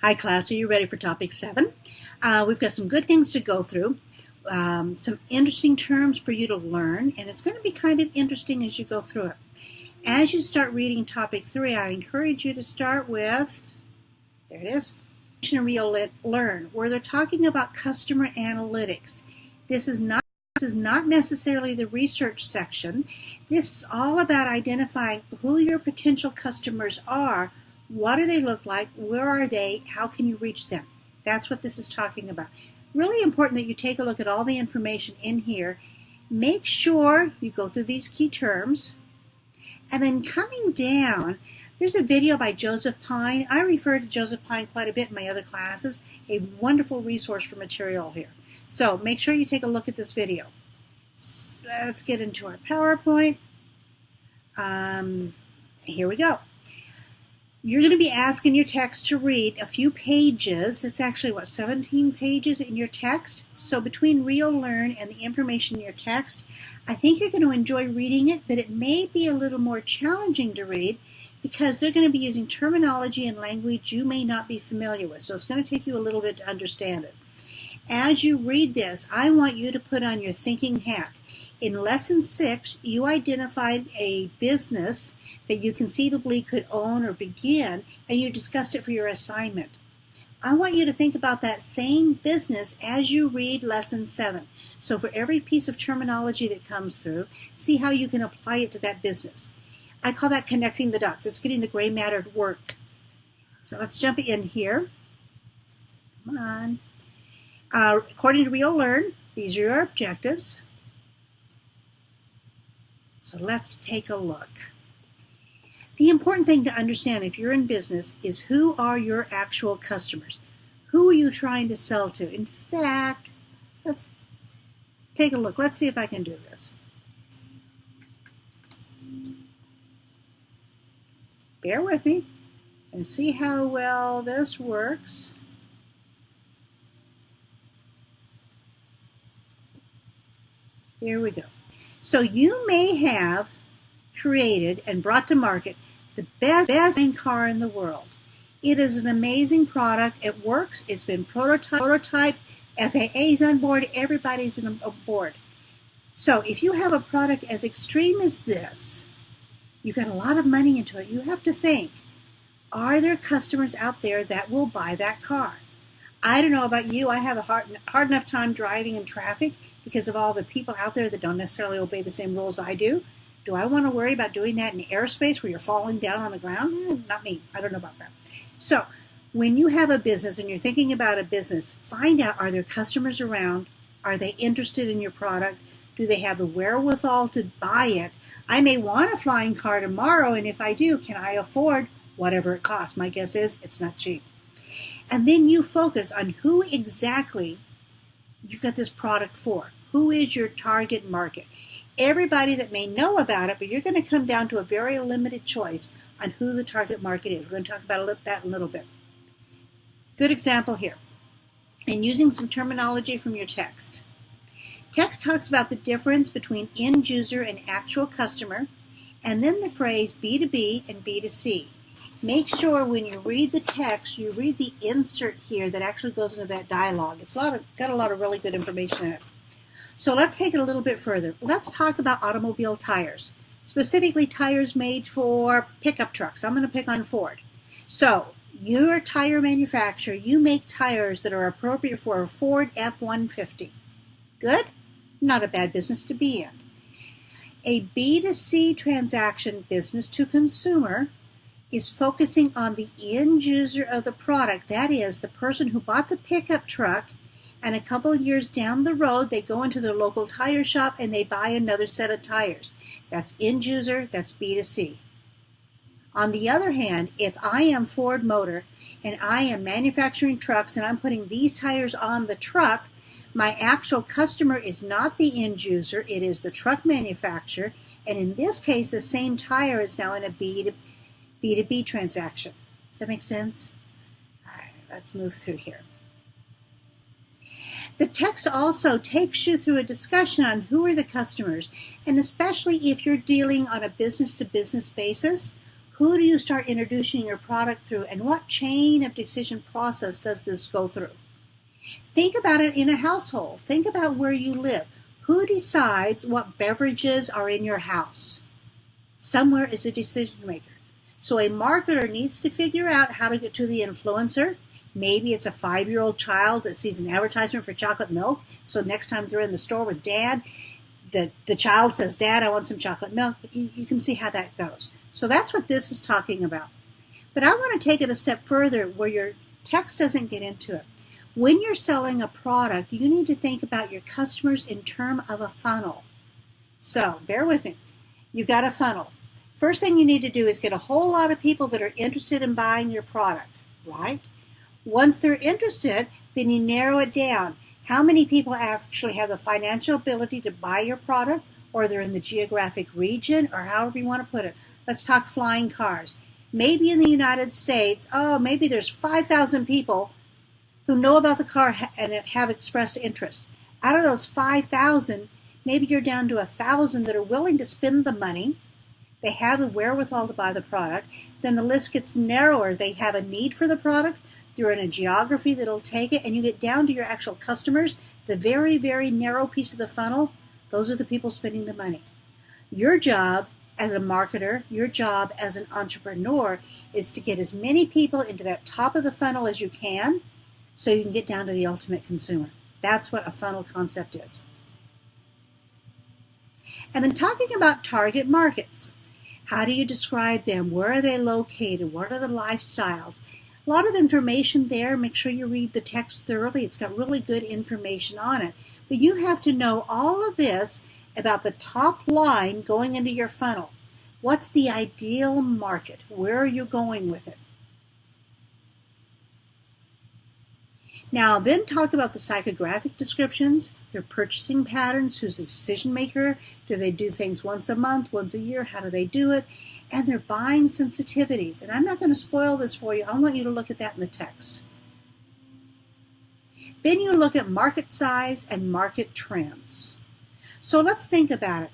Hi class, are you ready for topic 7? We've got some good things to go through, some interesting terms for you to learn, and it's going to be kind of interesting as you go through it. As you start reading topic 3, I encourage you to start with, there it is, Real Learn, where they're talking about customer analytics. This is not necessarily the research section. This is all about identifying who your potential customers are. What do they look like? Where are they? How can you reach them? That's what this is talking about. Really important that you take a look at all the information in here. Make sure you go through these key terms. And then coming down, there's a video by Joseph Pine. I refer to Joseph Pine quite a bit in my other classes. A wonderful resource for material here. So make sure you take a look at this video. So let's get into our PowerPoint. Here we go. You're going to be asking your text to read a few pages. It's actually, 17 pages in your text? So between Real Learn and the information in your text, I think you're going to enjoy reading it, but it may be a little more challenging to read because they're going to be using terminology and language you may not be familiar with. So it's going to take you a little bit to understand it. As you read this, I want you to put on your thinking hat. In Lesson 6, you identified a business that you conceivably could own or begin, and you discussed it for your assignment. I want you to think about that same business as you read Lesson 7. So for every piece of terminology that comes through, see how you can apply it to that business. I call that connecting the dots. It's getting the gray matter to work. So let's jump in here. Come on. According to Real Learn, these are your objectives. So let's take a look. The important thing to understand if you're in business is who are your actual customers? Who are you trying to sell to? In fact, let's take a look. Let's see if I can do this. Bear with me and see how well this works. Here we go. So you may have created and brought to market the best car in the world. It is an amazing product. It works. It's been prototyped. FAA's on board. Everybody's on board. So if you have a product as extreme as this, you've got a lot of money into it. You have to think, are there customers out there that will buy that car? I don't know about you. I have a hard enough time driving in traffic because of all the people out there that don't necessarily obey the same rules I do. Do I want to worry about doing that in airspace where you're falling down on the ground? Not me. I don't know about that. So when you have a business and you're thinking about a business, find out, are there customers around? Are they interested in your product? Do they have the wherewithal to buy it? I may want a flying car tomorrow, and if I do, can I afford whatever it costs? My guess is it's not cheap. And then you focus on who exactly you've got this product for. Who is your target market? Everybody that may know about it, but you're going to come down to a very limited choice on who the target market is. We're going to talk about that in a little bit. Good example here. And using some terminology from your text. Text talks about the difference between end user and actual customer, and then the phrase B2B and B2C. Make sure when you read the text, you read the insert here that actually goes into that dialogue. It's got a lot of really good information in it. So let's take it a little bit further. Let's talk about automobile tires, specifically tires made for pickup trucks. I'm going to pick on Ford. So you're a tire manufacturer. You make tires that are appropriate for a Ford F-150. Good? Not a bad business to be in. A B2C transaction, business to consumer, is focusing on the end user of the product. That is, the person who bought the pickup truck, and a couple of years down the road, they go into their local tire shop and they buy another set of tires. That's end user, that's B2C. On the other hand, if I am Ford Motor and I am manufacturing trucks and I'm putting these tires on the truck, my actual customer is not the end user, it is the truck manufacturer, and in this case, the same tire is now in a B2B transaction. Does that make sense? All right, let's move through here. The text also takes you through a discussion on who are the customers, and especially if you're dealing on a business-to-business basis, Who do you start introducing your product through, and what chain of decision process does this go through? Think about it in a household. Think about where you live. Who decides what beverages are in your house? Somewhere is a decision maker. So a marketer needs to figure out how to get to the influencer. Maybe it's a 5-year-old child that sees an advertisement for chocolate milk. So next time they're in the store with Dad, the child says, Dad, I want some chocolate milk. You can see how that goes. So that's what this is talking about. But I want to take it a step further where your text doesn't get into it. When you're selling a product, you need to think about your customers in terms of a funnel. So bear with me. You've got a funnel. First thing you need to do is get a whole lot of people that are interested in buying your product, right? Once they're interested, then you narrow it down. How many people actually have the financial ability to buy your product, or they're in the geographic region, or however you want to put it. Let's talk flying cars. Maybe in the United States, maybe there's 5,000 people who know about the car and have expressed interest. Out of those 5,000, maybe you're down to 1,000 that are willing to spend the money. They have the wherewithal to buy the product. Then the list gets narrower. They have a need for the product. They're in a geography that'll take it, and you get down to your actual customers. The very, very narrow piece of the funnel, those are the people spending the money. Your job as a marketer, your job as an entrepreneur is to get as many people into that top of the funnel as you can so you can get down to the ultimate consumer. That's what a funnel concept is. And then talking about target markets. How do you describe them? Where are they located? What are the lifestyles? A lot of information there. Make sure you read the text thoroughly. It's got really good information on it. But you have to know all of this about the top line going into your funnel. What's the ideal market? Where are you going with it? Now, then talk about the psychographic descriptions, their purchasing patterns, who's the decision maker, do they do things once a month, once a year, how do they do it, and their buying sensitivities. And I'm not going to spoil this for you. I want you to look at that in the text. Then you look at market size and market trends. So let's think about it.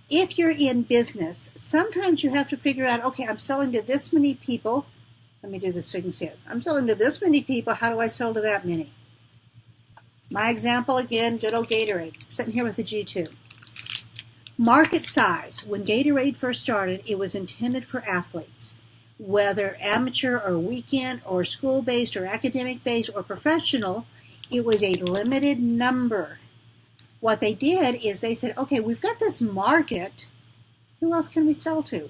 If you're in business, sometimes you have to figure out, okay, I'm selling to this many people. Let me do this so you can see it. I'm selling to this many people. How do I sell to that many? My example again, good old Gatorade. I'm sitting here with the G2. Market size. When Gatorade first started, it was intended for athletes. Whether amateur or weekend or school-based or academic-based or professional, it was a limited number. What they did is they said, okay, we've got this market. Who else can we sell to?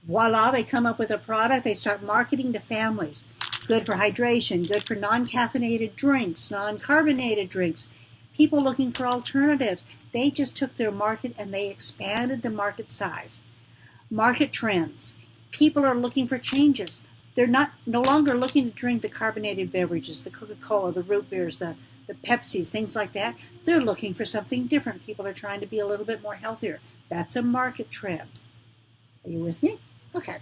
Voila, they come up with a product. They start marketing to families. Good for hydration, good for non-caffeinated drinks, non-carbonated drinks. People looking for alternatives. They just took their market and they expanded the market size. Market trends. People are looking for changes. They're no longer looking to drink the carbonated beverages, the Coca-Cola, the root beers, the Pepsis, things like that. They're looking for something different. People are trying to be a little bit more healthier. That's a market trend. Are you with me? Okay.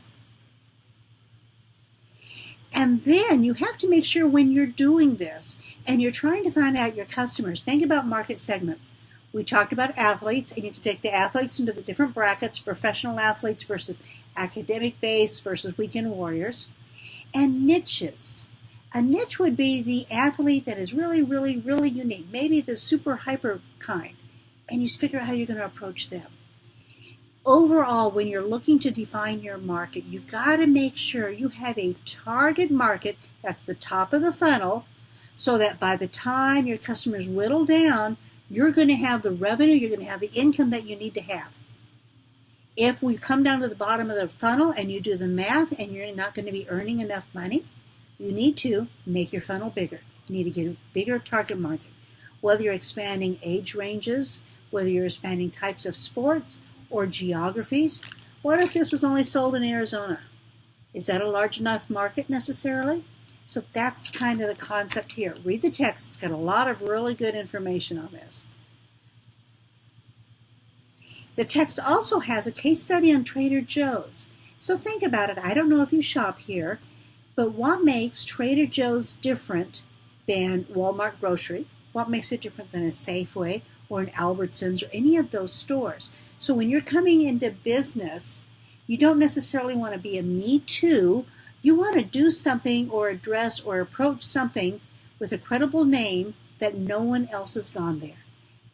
And then you have to make sure when you're doing this and you're trying to find out your customers, think about market segments. We talked about athletes, and you can take the athletes into the different brackets, professional athletes versus academic base versus weekend warriors, and niches. A niche would be the athlete that is really, really, really unique, maybe the super hyper kind, and you figure out how you're going to approach them. Overall, when you're looking to define your market, you've got to make sure you have a target market that's the top of the funnel so that by the time your customers whittle down, you're going to have the revenue, you're going to have the income that you need to have. If we come down to the bottom of the funnel and you do the math and you're not going to be earning enough money, you need to make your funnel bigger. You need to get a bigger target market. Whether you're expanding age ranges, whether you're expanding types of sports, or geographies. What if this was only sold in Arizona? Is that a large enough market necessarily? So that's kind of the concept here. Read the text. It's got a lot of really good information on this. The text also has a case study on Trader Joe's. So think about it. I don't know if you shop here, but what makes Trader Joe's different than Walmart grocery? What makes it different than a Safeway or an Albertsons or any of those stores? So when you're coming into business, You don't necessarily want to be a me too. You want to do something or address or approach something with a credible name that no one else has gone there.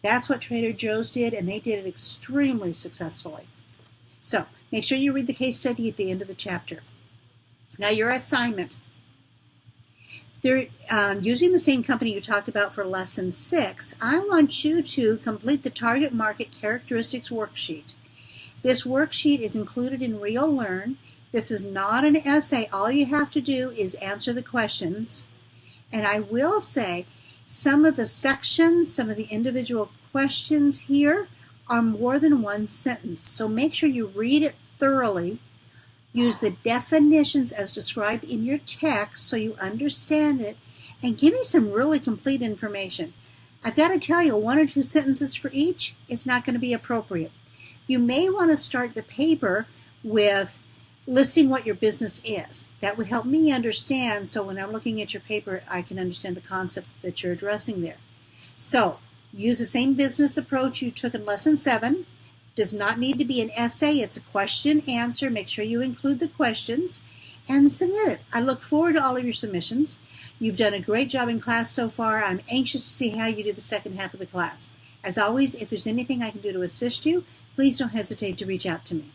That's what Trader Joe's did, and they did it extremely successfully. So make sure you read the case study at the end of the chapter. Now your assignment. They're using the same company you talked about for lesson 6. I want you to complete the target market characteristics worksheet. This worksheet is included in Real Learn. This is not an essay. All you have to do is answer the questions. And I will say some of the sections, some of the individual questions here are more than one sentence. So make sure you read it thoroughly. Use the definitions as described in your text so you understand it, and give me some really complete information. I've got to tell you, 1 or 2 sentences for each is not going to be appropriate. You may want to start the paper with listing what your business is. That would help me understand, so when I'm looking at your paper, I can understand the concepts that you're addressing there. So, use the same business approach you took in lesson 7. Does not need to be an essay. It's a question answer. Make sure you include the questions and submit it. I look forward to all of your submissions. You've done a great job in class so far. I'm anxious to see how you do the second half of the class. As always, if there's anything I can do to assist you, please don't hesitate to reach out to me.